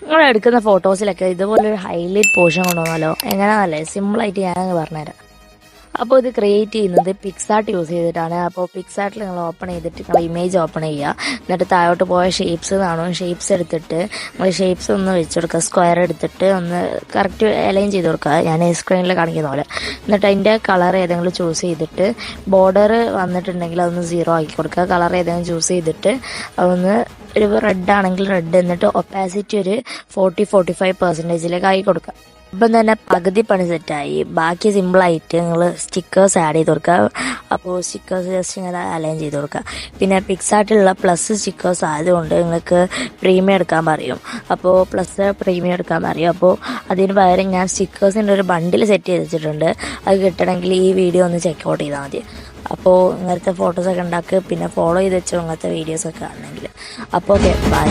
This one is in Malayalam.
നിങ്ങൾ എടുക്കുന്ന ഫോട്ടോസിലൊക്കെ ഇതുപോലൊരു ഹൈലൈറ്റ് പോർഷൻ കൊണ്ടുവന്നാലോ? എങ്ങനെയാണല്ലേ, സിമ്പിളായിട്ട് ഞാനങ്ങ് പറഞ്ഞുതരാം. അപ്പോൾ ഇത് ക്രിയേറ്റ് ചെയ്യുന്നത് പിക്സാർട്ട് യൂസ് ചെയ്തിട്ടാണ്. അപ്പോൾ പിക്സാർട്ടിൽ നിങ്ങൾ ഓപ്പൺ ചെയ്തിട്ട് നിങ്ങൾ ഇമേജ് ഓപ്പൺ ചെയ്യുക. എന്നിട്ട് താഴോട്ട് പോയ ഷേപ്സ് കാണും. ഷേപ്സ് എടുത്തിട്ട് നിങ്ങൾ ഷേപ്സ് ഒന്ന് വെച്ച് കൊടുക്കുക. സ്ക്വയർ എടുത്തിട്ട് ഒന്ന് കറക്റ്റ് അലൈൻ ചെയ്ത് കൊടുക്കുക, ഞാൻ സ്ക്രീനിൽ കാണിക്കുന്ന പോലെ. എന്നിട്ട് അതിൻ്റെ കളർ ഏതെങ്കിലും ചൂസ് ചെയ്തിട്ട് ബോർഡർ വന്നിട്ടുണ്ടെങ്കിൽ അതൊന്ന് 0 ആക്കി കൊടുക്കുക. കളർ ഏതെങ്കിലും ചൂസ് ചെയ്തിട്ട് അതൊന്ന് ഒരു റെഡ് ആണെങ്കിൽ റെഡ്, എന്നിട്ട് ഒപ്പാസിറ്റി ഒരു 40-45% ആക്കി കൊടുക്കുക. ഇപ്പം തന്നെ പകുതി പണി സെറ്റായി. ബാക്കി സിമ്പിളായിട്ട് നിങ്ങൾ സ്റ്റിക്കേഴ്സ് ആഡ് ചെയ്ത് കൊടുക്കുക. അപ്പോൾ സ്റ്റിക്കേഴ്സ് ജസ്റ്റ് ഇങ്ങനെ അലൈൻ ചെയ്ത് കൊടുക്കുക. പിന്നെ പിക്സാർട്ടിലുള്ള പ്ലസ് സ്റ്റിക്കേഴ്സ് ആയതുകൊണ്ട് നിങ്ങൾക്ക് പ്രീമിയം എടുക്കാൻ പറയും. അപ്പോൾ പ്ലസ് പ്രീമിയം എടുക്കാൻ പറയും. അപ്പോൾ അതിന് പകരം ഞാൻ സ്റ്റിക്കേഴ്സിൻ്റെ ഒരു ബണ്ടിൽ സെറ്റ് ചെയ്ത് വെച്ചിട്ടുണ്ട്. അത് കിട്ടണമെങ്കിൽ ഈ വീഡിയോ ഒന്ന് ചെക്കൗട്ട് ചെയ്താൽ മതി. അപ്പോൾ ഇങ്ങനത്തെ ഫോട്ടോസൊക്കെ ഉണ്ടാക്കുക. പിന്നെ ഫോളോ ചെയ്ത് വെച്ചോ ഇങ്ങനത്തെ വീഡിയോസൊക്കെ ആണെങ്കിൽ. അപ്പോൾ ഓക്കെ, ബൈ.